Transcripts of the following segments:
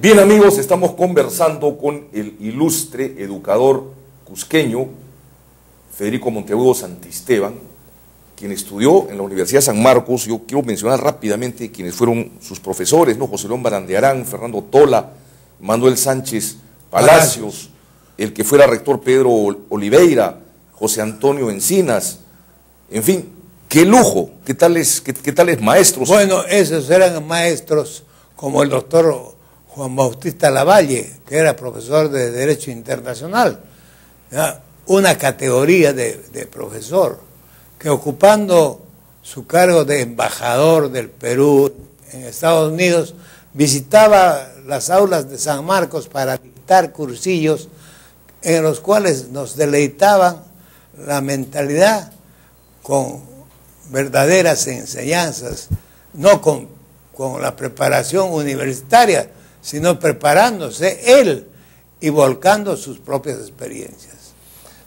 Bien, amigos, estamos conversando con el ilustre educador cusqueño Federico Monteagudo Santisteban, quien estudió en la Universidad de San Marcos. Yo quiero mencionar rápidamente quienes fueron sus profesores, ¿no? José León Barandiarán, Fernando Tola, Manuel Sánchez Palacios, el que fuera rector Pedro Oliveira, José Antonio Encinas, en fin, qué lujo, qué tales maestros. Bueno, esos eran maestros como el doctor Juan Bautista Lavalle, que era profesor de Derecho Internacional, ¿ya? Una categoría de profesor, que ocupando su cargo de embajador del Perú en Estados Unidos, visitaba las aulas de San Marcos para dictar cursillos en los cuales nos deleitaban la mentalidad con verdaderas enseñanzas, no con la preparación universitaria, sino preparándose él y volcando sus propias experiencias.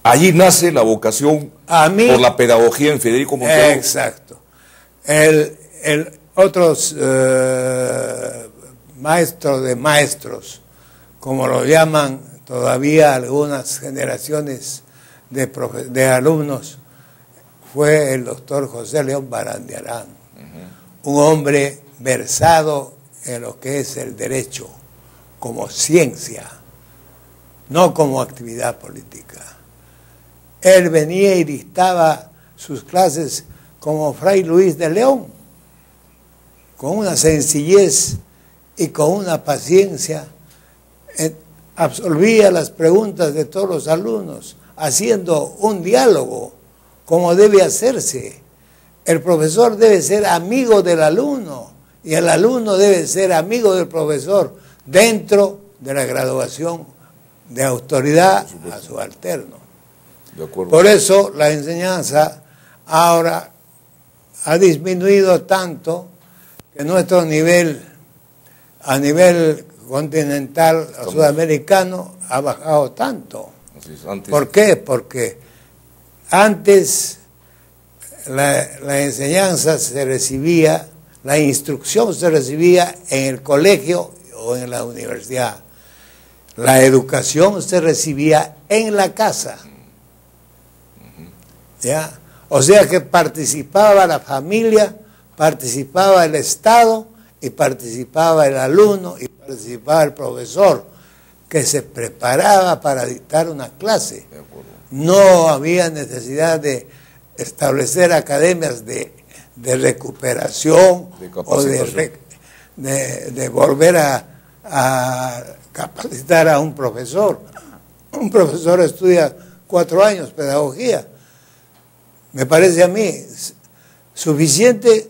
Allí nace la vocación por la pedagogía en Federico Monteagudo. Exacto. Otros maestros de maestros, como lo llaman todavía algunas generaciones de alumnos, fue el doctor José León Barandiarán, un hombre versado en lo que es el derecho como ciencia, no como actividad política. Él venía y dictaba sus clases como Fray Luis de León, con una sencillez y con una paciencia, absolvía las preguntas de todos los alumnos, haciendo un diálogo como debe hacerse. El profesor debe ser amigo del alumno y el alumno debe ser amigo del profesor dentro de la graduación de autoridad a subalterno. De acuerdo. Por eso la enseñanza ahora ha disminuido tanto que nuestro nivel, a nivel continental o sudamericano, ha bajado tanto. ¿Por qué? Porque antes la enseñanza se recibía, la instrucción se recibía en el colegio o en la universidad. La educación se recibía en la casa. ¿Ya? O sea que participaba la familia, participaba el Estado y participaba el alumno y participaba el profesor, que se preparaba para dictar una clase. No había necesidad de establecer academias de recuperación o de volver a capacitar a un profesor. Un profesor estudia 4 años pedagogía. Me parece a mí suficiente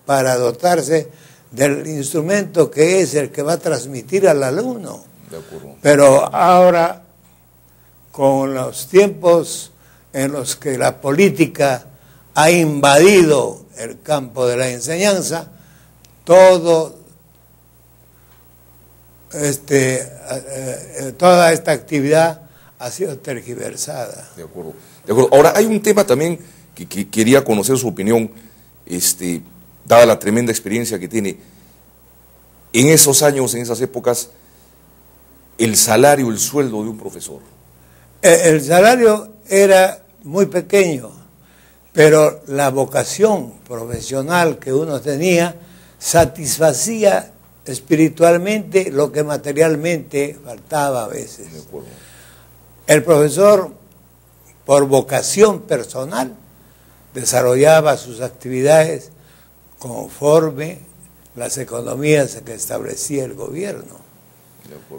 para dotarse del instrumento que es el que va a transmitir al alumno. Pero ahora, con los tiempos en los que la política ha invadido el campo de la enseñanza, toda esta actividad ha sido tergiversada. De acuerdo. De acuerdo. Ahora, hay un tema también que quería conocer su opinión, dada la tremenda experiencia que tiene. En esos años, en esas épocas, el salario, el sueldo de un profesor. El salario era muy pequeño, pero la vocación profesional que uno tenía satisfacía espiritualmente lo que materialmente faltaba a veces. De acuerdo. El profesor, por vocación personal, desarrollaba sus actividades conforme las economías que establecía el gobierno.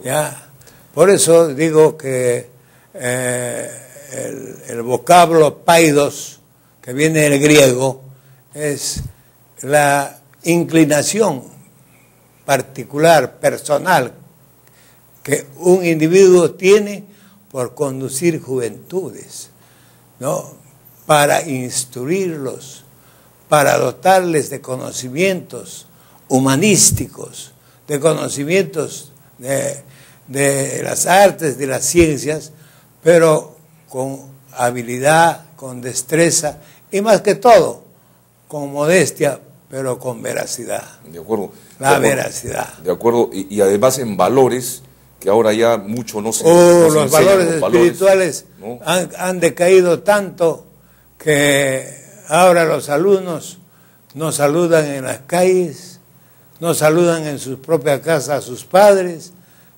¿Ya? Por eso digo que el vocablo paidos, que viene del griego, es la inclinación particular, personal, que un individuo tiene por conducir juventudes, ¿no? Para instruirlos, para dotarles de conocimientos humanísticos, de conocimientos de las artes, de las ciencias, pero con habilidad, con destreza y más que todo, con modestia pero con veracidad. De acuerdo. La veracidad. De acuerdo, y además en valores que ahora ya mucho no se... Los valores espirituales, ¿no? han decaído tanto que ahora los alumnos no saludan en las calles, no saludan en su propia casa a sus padres,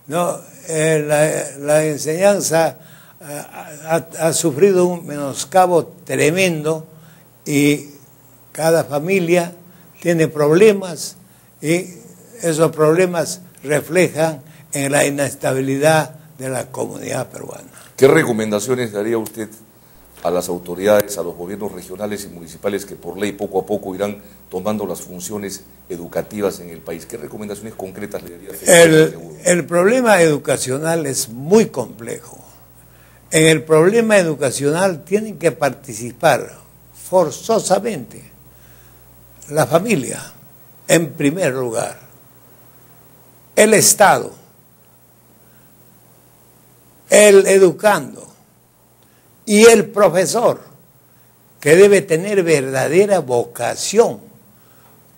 ¿no? La enseñanza ha sufrido un menoscabo tremendo y cada familia tiene problemas y esos problemas reflejan en la inestabilidad de la comunidad peruana. ¿Qué recomendaciones daría usted a las autoridades, a los gobiernos regionales y municipales que por ley poco a poco irán tomando las funciones educativas en el país? ¿Qué recomendaciones concretas le daría? El problema educacional es muy complejo. En el problema educacional tienen que participar forzosamente la familia, en primer lugar, el Estado, el educando y el profesor, que debe tener verdadera vocación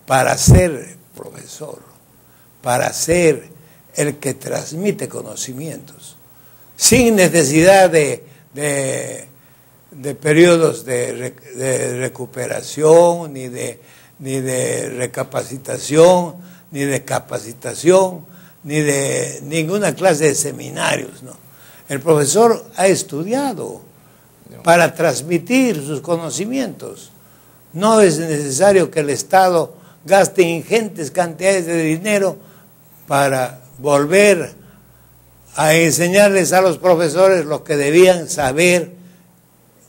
para ser profesor, para ser el que transmite conocimientos, sin necesidad de periodos de recuperación, ni de recapacitación, ni de capacitación, ni de ninguna clase de seminarios, ¿no? El profesor ha estudiado para transmitir sus conocimientos. No es necesario que el Estado gaste ingentes cantidades de dinero para volver a enseñarles a los profesores lo que debían saber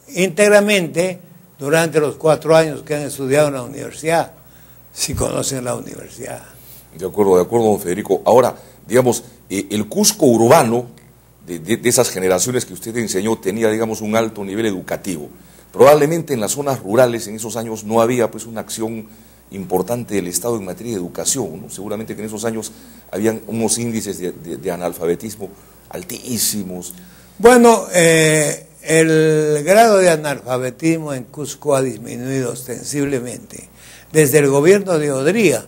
íntegramente durante los 4 años que han estudiado en la universidad, si conocen la universidad. De acuerdo, don Federico. Ahora, digamos, el Cusco urbano de esas generaciones que usted enseñó tenía, digamos, un alto nivel educativo. Probablemente en las zonas rurales en esos años no había pues una acción importante del Estado en materia de educación, ¿no? Seguramente que en esos años habían unos índices de analfabetismo altísimos. Bueno, el grado de analfabetismo en Cusco ha disminuido ostensiblemente desde el gobierno de Odría,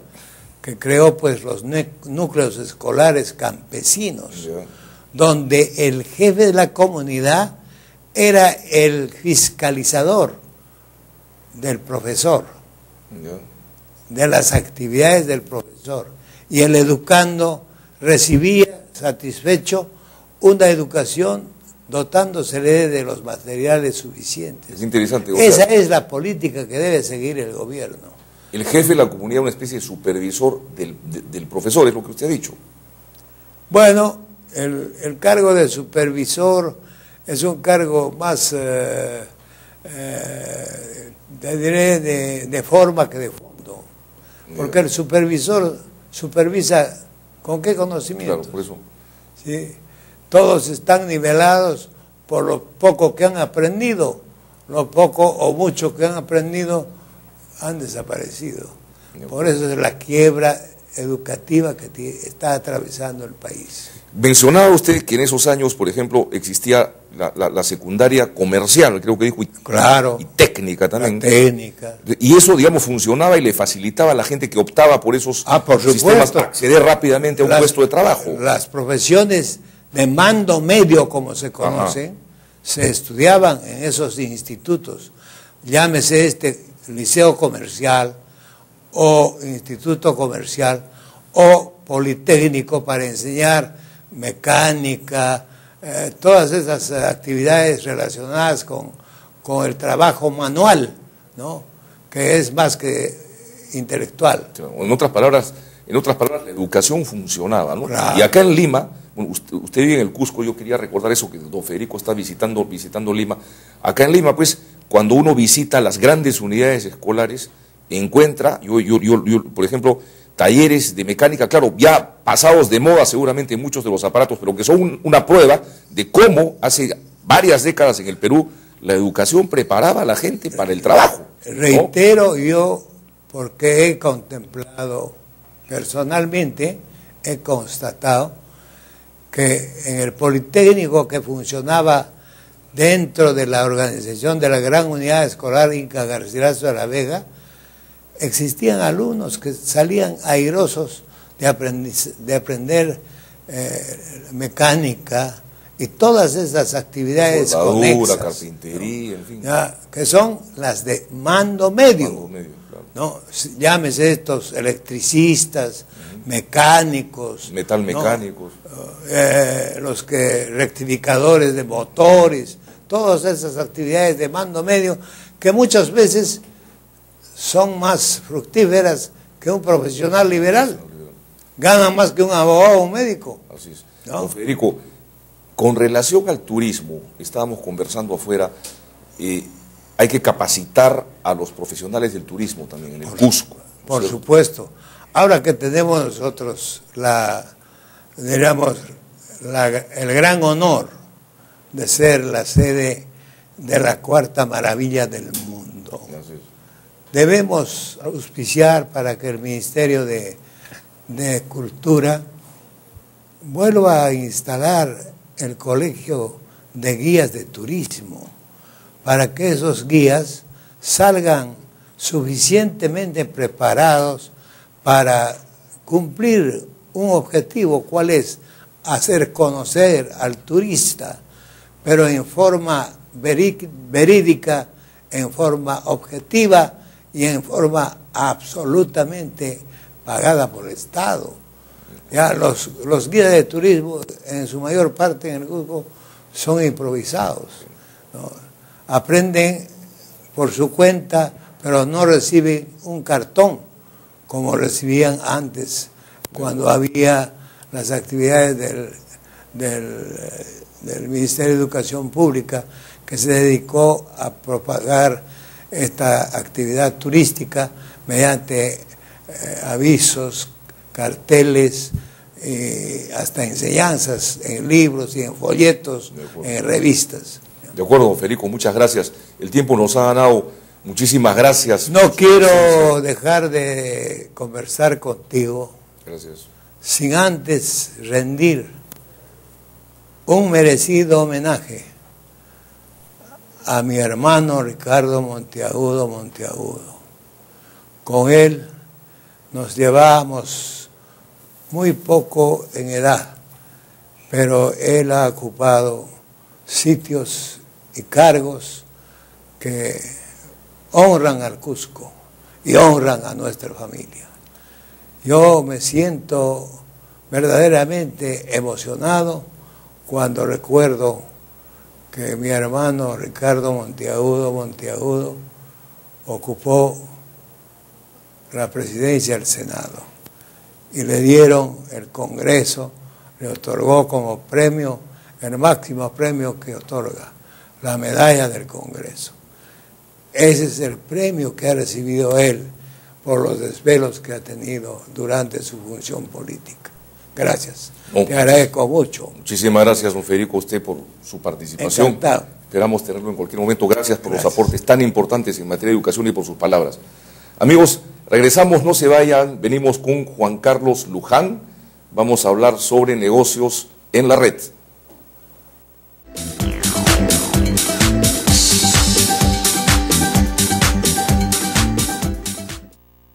que creó pues los núcleos escolares campesinos, ya, donde el jefe de la comunidad era el fiscalizador del profesor, ya, de las actividades del profesor, y el educando recibía satisfecho una educación dotándosele de los materiales suficientes. Es interesante. Esa es la política que debe seguir el gobierno. El jefe de la comunidad, una especie de supervisor del profesor, es lo que usted ha dicho. Bueno, el cargo de supervisor es un cargo más, diré, de forma que de fondo. Porque el supervisor supervisa con qué conocimiento. Claro, por eso. ¿Sí? Todos están nivelados por lo poco que han aprendido, lo poco o mucho que han aprendido han desaparecido. Por eso es la quiebra educativa que está atravesando el país. Mencionaba usted que en esos años, por ejemplo, existía la secundaria comercial, creo que dijo, claro, y técnica también. La técnica. Y eso, digamos, funcionaba y le facilitaba a la gente que optaba por esos sistemas acceder rápidamente a un puesto de trabajo. Las profesiones de mando medio, como se conocen, se estudiaban en esos institutos. Llámese liceo comercial o instituto comercial o politécnico para enseñar mecánica, todas esas actividades relacionadas con el trabajo manual, ¿no? Que es más que intelectual. En otras palabras, la educación funcionaba, ¿no? Claro. Y acá en Lima, bueno, usted vive en el Cusco, yo quería recordar eso, que don Federico está visitando Lima. Acá en Lima, pues, cuando uno visita las grandes unidades escolares, encuentra, yo por ejemplo, talleres de mecánica, claro, ya pasados de moda seguramente muchos de los aparatos, pero que son una prueba de cómo hace varias décadas en el Perú la educación preparaba a la gente para el trabajo, ¿no? Reitero yo, porque he contemplado personalmente, he constatado que en el Politécnico que funcionaba dentro de la organización de la Gran Unidad Escolar Inca Garcilaso de la Vega, existían alumnos que salían airosos de aprender mecánica y todas esas actividades soldadura, conexas, carpintería, en fin. ¿ya? Que son las de mando medio. Mando medio, claro. ¿No? Llámese estos electricistas, mecánicos, Metalmecánicos, ¿no? Los que rectificadores de motores, todas esas actividades de mando medio que muchas veces son más fructíferas que un profesional liberal. Ganan más que un abogado o un médico. Así es. ¿No? Don Federico, con relación al turismo, estábamos conversando afuera, hay que capacitar a los profesionales del turismo también en el Cusco. Por supuesto. Ahora que tenemos nosotros el gran honor de ser la sede de la cuarta maravilla del mundo, debemos auspiciar para que el Ministerio de Cultura vuelva a instalar el colegio de guías de turismo, para que esos guías salgan suficientemente preparados para cumplir un objetivo. ¿Cuál es? Hacer conocer al turista, pero en forma verídica, en forma objetiva y en forma absolutamente pagada por el Estado. Ya los guías de turismo, en su mayor parte en el Cusco, son improvisados, ¿no? Aprenden por su cuenta, pero no reciben un cartón como recibían antes, cuando había las actividades del Ministerio de Educación Pública, que se dedicó a propagar esta actividad turística mediante avisos, carteles, hasta enseñanzas en libros y en folletos, en revistas. De acuerdo, don Federico, muchas gracias. El tiempo nos ha ganado. Muchísimas gracias. No quiero dejar de conversar contigo. Gracias. Sin antes rendir un merecido homenaje a mi hermano Ricardo Monteagudo. Con él nos llevamos muy poco en edad, pero él ha ocupado sitios y cargos que honran al Cusco y honran a nuestra familia. Yo me siento verdaderamente emocionado cuando recuerdo que mi hermano Ricardo Monteagudo ocupó la presidencia del Senado y le dieron el Congreso, le otorgó como premio, el máximo premio que otorga, la medalla del Congreso. Ese es el premio que ha recibido él por los desvelos que ha tenido durante su función política. Gracias. Te agradezco mucho. Muchísimas gracias, don Federico, a usted por su participación. Encantado. Esperamos tenerlo en cualquier momento. Gracias por los aportes tan importantes en materia de educación y por sus palabras. Amigos, regresamos, no se vayan. Venimos con Juan Carlos Luján. Vamos a hablar sobre negocios en la red.